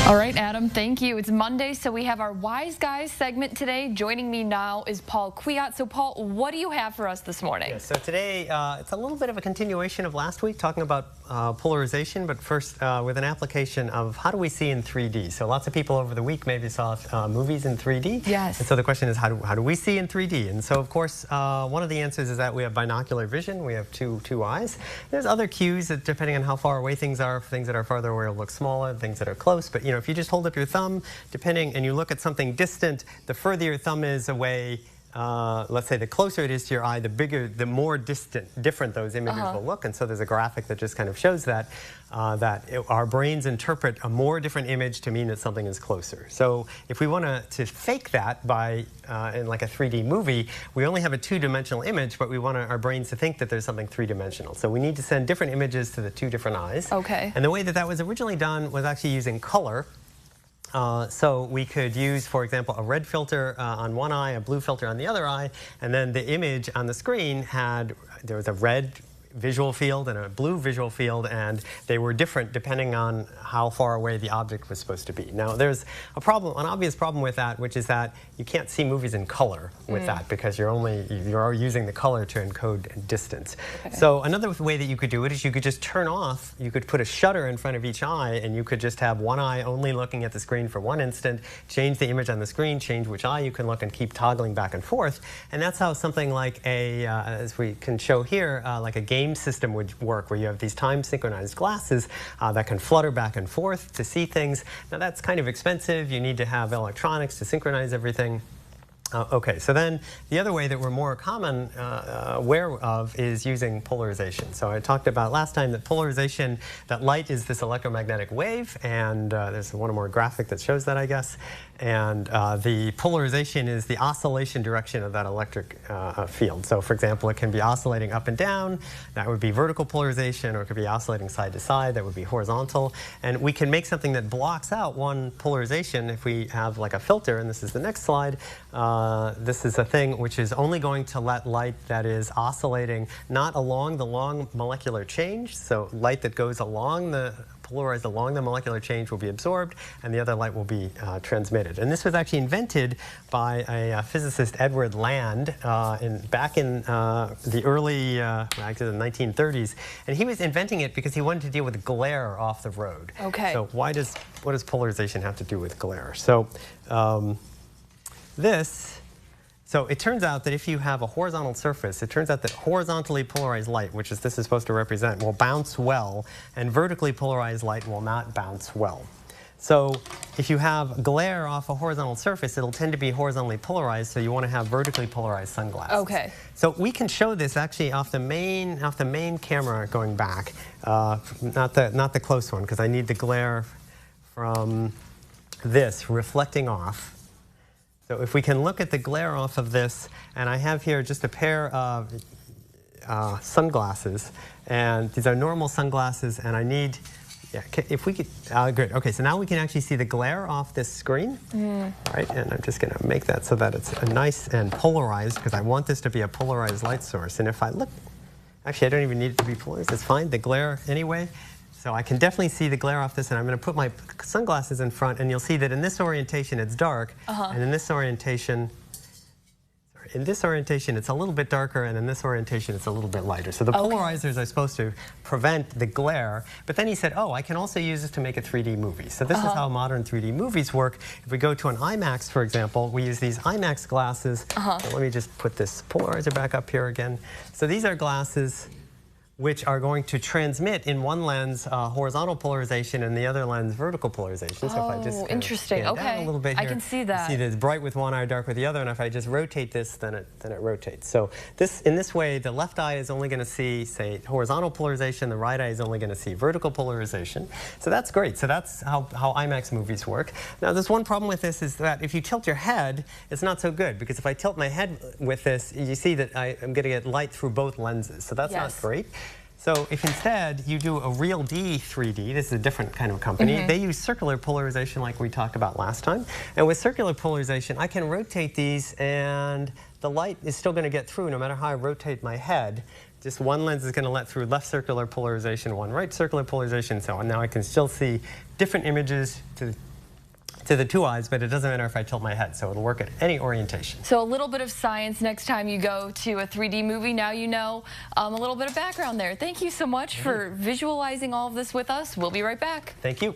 All right, Adam, thank you. It's Monday, so we have our Wise Guys segment today. Joining me now is Paul Kwiat. So, Paul, what do you have for us this morning? Yeah, so today, it's a little bit of a continuation of last week, talking about polarization, but first with an application of how do we see in 3D. So lots of people over the week maybe saw movies in 3D. Yes. And so the question is, how do we see in 3D? And so, of course, one of the answers is that we have binocular vision. We have two eyes. There's other cues that, depending on how far away things are, things that are farther away will look smaller, things that are close. But, you know, if you just hold up your thumb, and you look at something distant, the further your thumb is away, let's say the closer it is to your eye, the more different those images will look. And so there's a graphic that just kind of shows that, our brains interpret a more different image to mean that something is closer. So if we want to fake that by, in like a 3D movie, we only have a two-dimensional image, but we want our brains to think that there's something three-dimensional. So we need to send different images to the two different eyes. Okay. And the way that that was originally done was actually using color. So we could use, for example, a red filter on one eye, a blue filter on the other eye, and then the image on the screen there was a red visual field and a blue visual field, and they were different depending on how far away the object was supposed to be. Now, there's an obvious problem with that, which is that you can't see movies in color with that, because you're using the color to encode distance. Okay. So another way that you could do it is you could just you could put a shutter in front of each eye, and you could just have one eye only looking at the screen for one instant, change the image on the screen, change which eye you can look, and keep toggling back and forth. And that's how something like as we can show here, like a game system would work, where you have these time synchronized glasses that can flutter back and forth to see things. Now that's kind of expensive. You need to have electronics to synchronize everything. Okay, so then the other way that we're more aware of is using polarization. So I talked about last time that polarization, that light is this electromagnetic wave, and there's one more graphic that shows that, I guess. And the polarization is the oscillation direction of that electric field. So, for example, it can be oscillating up and down. That would be vertical polarization, or it could be oscillating side to side. That would be horizontal. And we can make something that blocks out one polarization if we have like a filter, and this is the next slide. This is a thing which is only going to let light that is oscillating not along the long molecular change. So light that goes polarized along the molecular change will be absorbed, and the other light will be transmitted. And this was actually invented by a physicist, Edward Land, back in the early, actually the 1930s. And he was inventing it because he wanted to deal with glare off the road. Okay. So what does polarization have to do with glare? So So it turns out that if you have a horizontal surface, it turns out that horizontally polarized light, which this is supposed to represent, will bounce well, and vertically polarized light will not bounce well. So if you have glare off a horizontal surface, it'll tend to be horizontally polarized, so you want to have vertically polarized sunglasses. Okay. So we can show this actually off the main camera going back, not the close one, because I need the glare from this reflecting off. So if we can look at the glare off of this, and I have here just a pair of sunglasses, and these are normal sunglasses, and I need, if we could, good. Okay, so now we can actually see the glare off this screen. All right, and I'm just gonna make that so that it's nice and polarized, because I want this to be a polarized light source. And if I look, actually I don't even need it to be polarized, it's fine, the glare anyway. So I can definitely see the glare off this, and I'm going to put my sunglasses in front, and you'll see that in this orientation it's dark, and in this orientation it's a little bit darker, and in this orientation it's a little bit lighter. So the polarizers are supposed to prevent the glare, but then he said, oh, I can also use this to make a 3D movie. So this is how modern 3D movies work. If we go to an IMAX, for example, we use these IMAX glasses. So let me just put this polarizer back up here again. So these are glasses which are going to transmit in one lens horizontal polarization and the other lens vertical polarization. So if I just interesting. Okay, down a little bit here, I can see that. You see that it's bright with one eye, dark with the other, and if I just rotate this, then it rotates. So in this way, the left eye is only going to see, say, horizontal polarization. The right eye is only going to see vertical polarization. So that's great. So that's how IMAX movies work. Now, there's one problem with this, is that if you tilt your head, it's not so good, because if I tilt my head with this, you see that I am going to get light through both lenses. So that's not great. So if instead you do a RealD 3D, this is a different kind of company, they use circular polarization like we talked about last time. And with circular polarization, I can rotate these and the light is still going to get through no matter how I rotate my head. Just one lens is going to let through left circular polarization, one right circular polarization, so on. Now I can still see different images to the two eyes, but it doesn't matter if I tilt my head, so it'll work at any orientation. So a little bit of science next time you go to a 3D movie. Now you know a little bit of background there. Thank you so much for visualizing all of this with us. We'll be right back. Thank you.